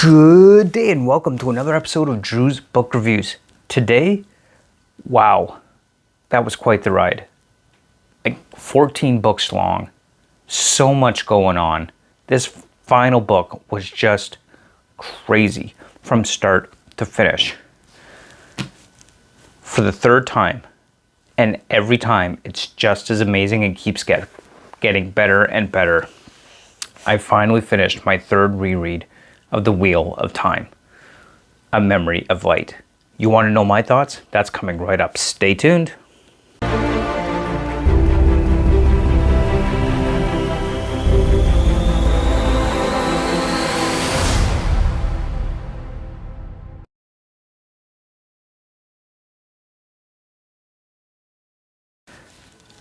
Good day and welcome to another episode of Drew's Book Reviews. Today, wow, that was quite the ride. Like 14 books long, so much going on. This final book was just crazy from start to finish. For the third time, and every time it's just as amazing and keeps getting better and better. I finally finished my third reread of The Wheel of Time, A Memory of Light. You want to know my thoughts? That's coming right up. Stay tuned.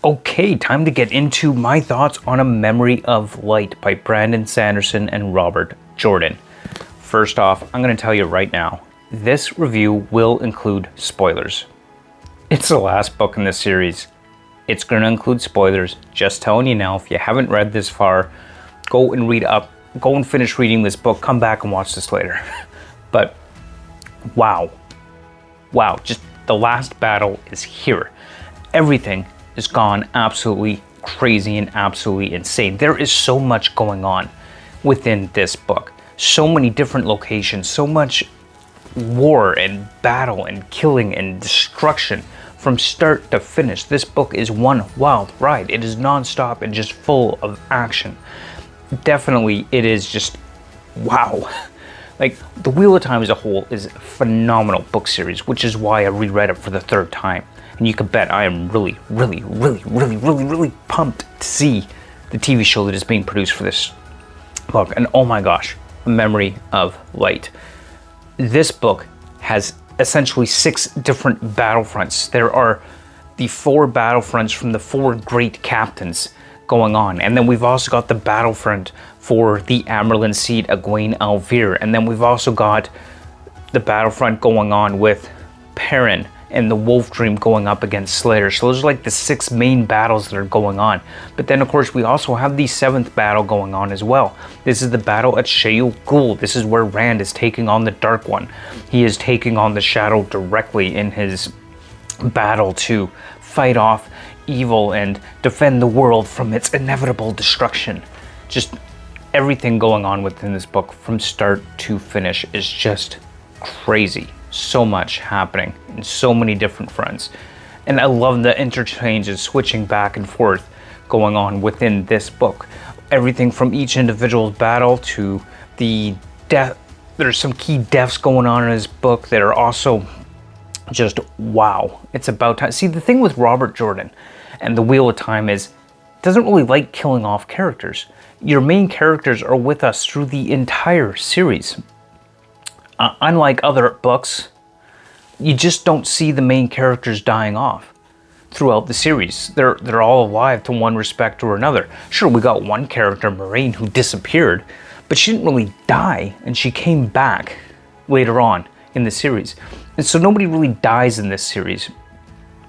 Okay, time to get into my thoughts on A Memory of Light by Brandon Sanderson and Robert Jordan. First off, I'm going to tell you right now, this review will include spoilers. It's the last book in the series. It's going to include spoilers. Just telling you now, if you haven't read this far, go and finish reading this book, come back and watch this later. But wow, just the last battle is here. Everything has gone absolutely crazy and absolutely insane. There is so much going on within this book. So many different locations, so much war and battle and killing and destruction from start to finish. This book is one wild ride. It is non-stop and just full of action. Definitely, it is just wow. Like, The Wheel of Time as a whole is a phenomenal book series, which is why I reread it for the third time. And you can bet I am really pumped to see the TV show that is being produced for this book. And oh my gosh, A Memory of Light. This book has essentially 6 different battlefronts. There are the 4 battlefronts from the 4 great captains going on. And then we've also got the battlefront for the Amerlin seat, Egwene Alvear. And then we've also got the battlefront going on with Perrin and the Wolf Dream going up against Slayer. So those are like the 6 main battles that are going on. But then of course we also have the 7th battle going on as well. This is the battle at Shayul Ghul. This is where Rand is taking on the Dark One. He is taking on the Shadow directly in his battle to fight off evil and defend the world from its inevitable destruction. Just everything going on within this book from start to finish is just crazy. So much happening in so many different fronts. And I love the interchanges switching back and forth going on within this book. Everything from each individual battle to the death. There's some key deaths going on in this book that are also just wow. It's about time. See, the thing with Robert Jordan and The Wheel of Time is doesn't really like killing off characters. Your main characters are with us through the entire series. Unlike other books, you just don't see the main characters dying off throughout the series. They're all alive to one respect or another. Sure, we got one character, Moraine, who disappeared, but she didn't really die, and she came back later on in the series. And so nobody really dies in this series.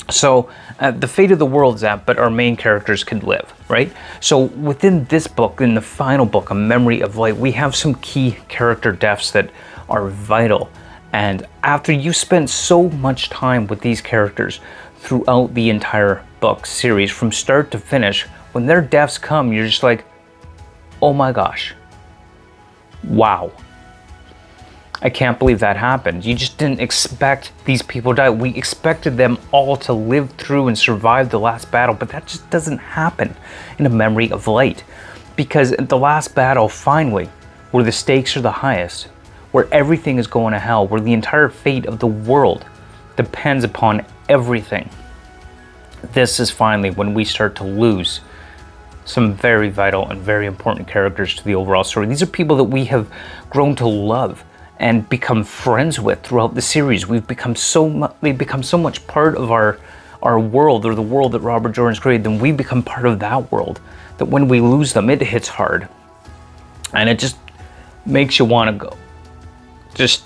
So the fate of the world is that, but our main characters could live, right? So within this book, in the final book, A Memory of Light, we have some key character deaths that are vital. And after you spend so much time with these characters throughout the entire book series, from start to finish, when their deaths come, you're just like, oh my gosh, wow. I can't believe that happened. You just didn't expect these people to die. We expected them all to live through and survive the last battle, but that just doesn't happen in A Memory of Light. Because the last battle, finally, where the stakes are the highest, where everything is going to hell, where the entire fate of the world depends upon everything. This is finally when we start to lose some very vital and very important characters to the overall story. These are people that we have grown to love and become friends with throughout the series. They've become so much part of our world, or the world that Robert Jordan's created, then we become part of that world, that when we lose them, it hits hard. And it just makes you want to go just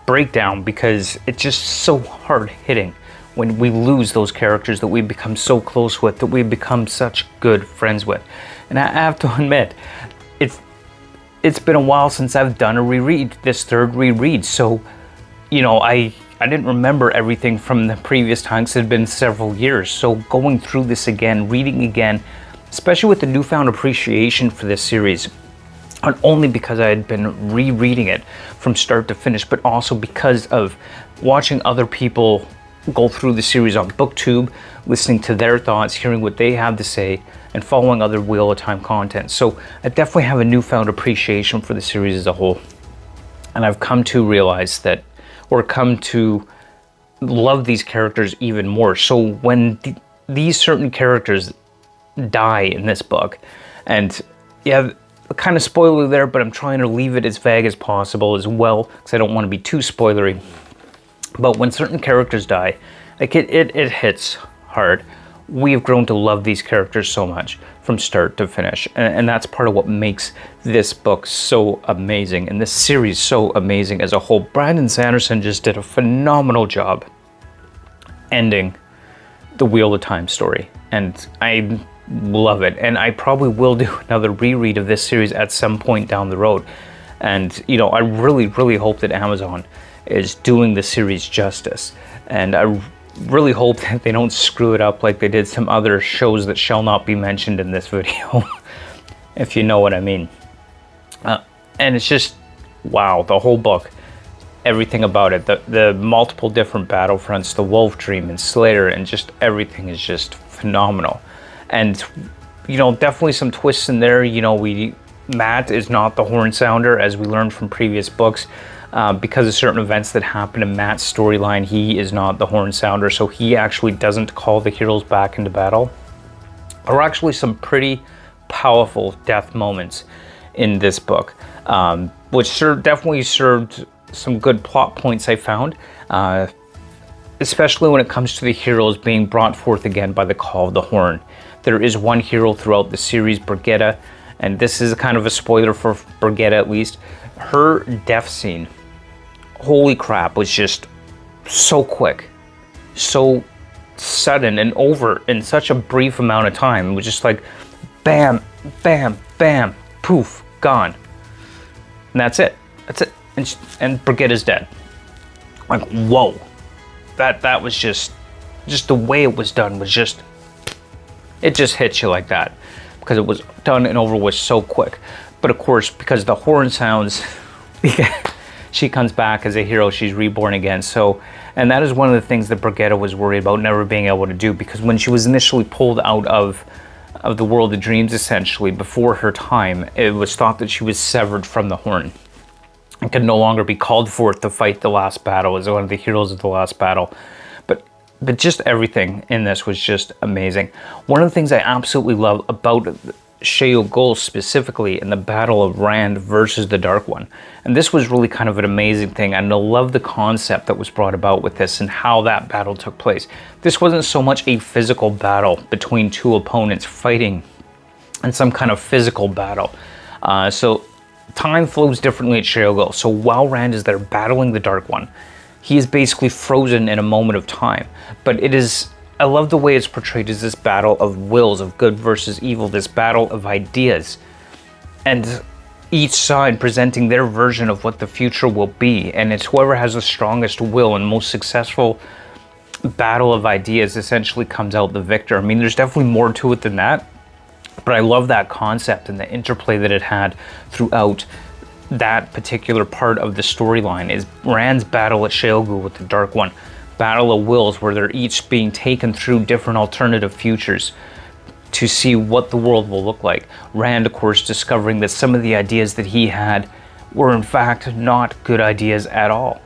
break down, because it's just so hard hitting when we lose those characters that we've become so close with, that we've become such good friends with. And I have to admit, it's been a while since I've done a reread, this third reread. So, you know, I didn't remember everything from the previous times. It had been several years. So going through this again, reading again, especially with the newfound appreciation for this series, not only because I had been rereading it from start to finish, but also because of watching other people go through the series on BookTube, listening to their thoughts, hearing what they have to say, and following other Wheel of Time content. So I definitely have a newfound appreciation for the series as a whole. And I've come to realize that, or come to love these characters even more. So when these certain characters die in this book, and yeah, kind of spoiler there, but I'm trying to leave it as vague as possible as well, because I don't want to be too spoilery. But when certain characters die, like it hits hard. We have grown to love these characters so much from start to finish. And that's part of what makes this book so amazing and this series so amazing as a whole. Brandon Sanderson just did a phenomenal job ending the Wheel of Time story. And I love it. And I probably will do another reread of this series at some point down the road. And, you know, I really, really hope that Amazon is doing the series justice. And I really hope that they don't screw it up like they did some other shows that shall not be mentioned in this video, if you know what I mean. And it's just, wow, the whole book, everything about it, the multiple different battlefronts, the Wolf Dream and Slayer, and just everything is just phenomenal. And, you know, definitely some twists in there. You know, Matt is not the Horn Sounder, as we learned from previous books. Because of certain events that happen in Matt's storyline, he is not the Horn Sounder, so he actually doesn't call the heroes back into battle. There are actually some pretty powerful death moments in this book, which definitely served some good plot points I found, especially when it comes to the heroes being brought forth again by the call of the Horn. There is one hero throughout the series, Brigitta, and this is kind of a spoiler for Brigitta at least. Her death scene, holy crap, was just so quick, so sudden and over in such a brief amount of time. It was just like bam, bam, bam, poof, gone. And that's it. That's it. And Brigitta's dead. Like, whoa. That was just the way it was done was just, it just hits you like that, because it was done and over with so quick. But of course, because the horn sounds, she comes back as a hero, she's reborn again. So, and that is one of the things that Brigitta was worried about never being able to do, because when she was initially pulled out of the world of dreams, essentially, before her time, it was thought that she was severed from the Horn and could no longer be called forth to fight the last battle as one of the heroes of the last battle. But just everything in this was just amazing. One of the things I absolutely love about Shayol Ghul specifically in the Battle of Rand versus the Dark One, and this was really kind of an amazing thing, and I love the concept that was brought about with this and how that battle took place. This wasn't so much a physical battle between two opponents fighting in some kind of physical battle. So time flows differently at Shayol Ghul. So while Rand is there battling the Dark One, he is basically frozen in a moment of time. But it is, I love the way it's portrayed as this battle of wills, of good versus evil, this battle of ideas, and each side presenting their version of what the future will be. And it's whoever has the strongest will and most successful battle of ideas essentially comes out the victor. I mean, there's definitely more to it than that, but I love that concept and the interplay that it had throughout that particular part of the storyline. Is Rand's battle at Shayol Ghul with the Dark One, battle of wills, where they're each being taken through different alternative futures to see what the world will look like. Rand, of course, discovering that some of the ideas that he had were in fact not good ideas at all,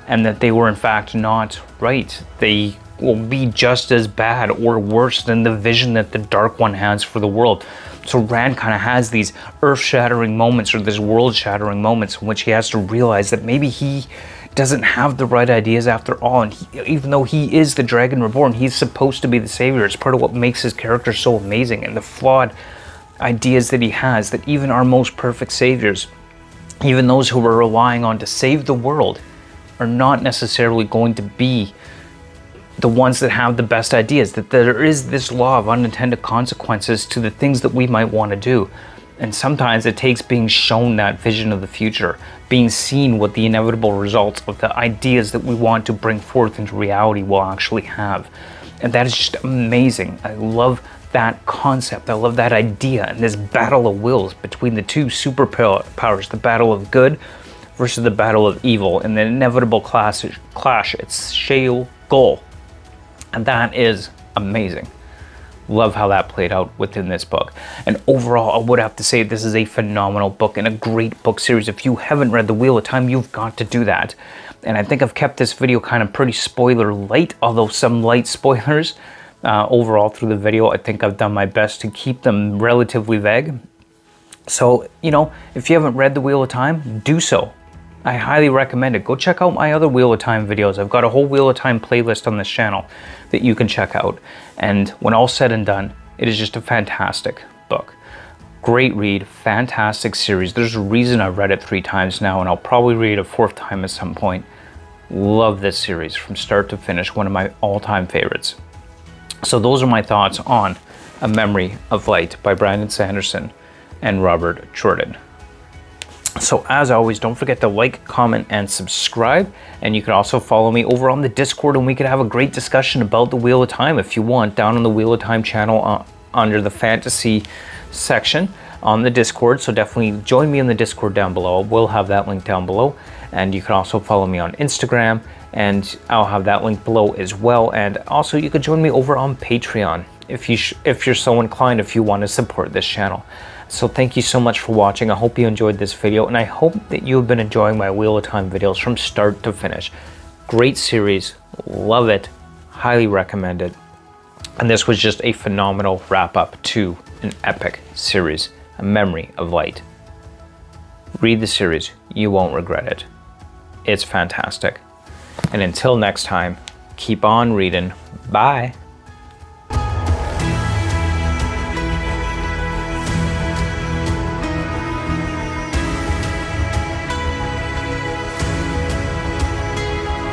and that they were in fact not right. They will be just as bad or worse than the vision that the Dark One has for the world. So Rand kind of has these earth-shattering moments, or these world-shattering moments, in which he has to realize that maybe he doesn't have the right ideas after all. And even though he is the Dragon Reborn, he's supposed to be the savior. It's part of what makes his character so amazing, and the flawed ideas that he has, that even our most perfect saviors, even those who we're relying on to save the world, are not necessarily going to be the ones that have the best ideas, that there is this law of unintended consequences to the things that we might want to do. And sometimes it takes being shown that vision of the future, being seen what the inevitable results of the ideas that we want to bring forth into reality will actually have. And that is just amazing. I love that concept. I love that idea, and this battle of wills between the two superpowers, the battle of good versus the battle of evil, and the inevitable clash. It's Sheol Goal. And that is amazing. Love how that played out within this book. And overall, I would have to say this is a phenomenal book and a great book series. If you haven't read The Wheel of Time, you've got to do that. And I think I've kept this video kind of pretty spoiler light, although some light spoilers overall through the video. I think I've done my best to keep them relatively vague. So, you know, if you haven't read The Wheel of Time, do so. I highly recommend it. Go check out my other Wheel of Time videos. I've got a whole Wheel of Time playlist on this channel that you can check out. And when all said and done, it is just a fantastic book. Great read, fantastic series. There's a reason I've read it 3 times now, and I'll probably read it a 4th time at some point. Love this series from start to finish, one of my all-time favorites. So those are my thoughts on A Memory of Light by Brandon Sanderson and Robert Jordan. So as always, don't forget to like, comment, and subscribe. And you can also follow me over on the Discord, and we could have a great discussion about the Wheel of Time if you want, down on the Wheel of Time channel under the fantasy section on the Discord. So definitely join me in the Discord down below. We'll have that link down below. And you can also follow me on Instagram, and I'll have that link below as well. And also you could join me over on Patreon if you're so inclined, if you want to support this channel. So thank you so much for watching. I hope you enjoyed this video, and I hope that you have been enjoying my Wheel of Time videos from start to finish. Great series, love it, highly recommend it. And this was just a phenomenal wrap up to an epic series, A Memory of Light. Read the series, you won't regret it. It's fantastic. And until next time, keep on reading. Bye.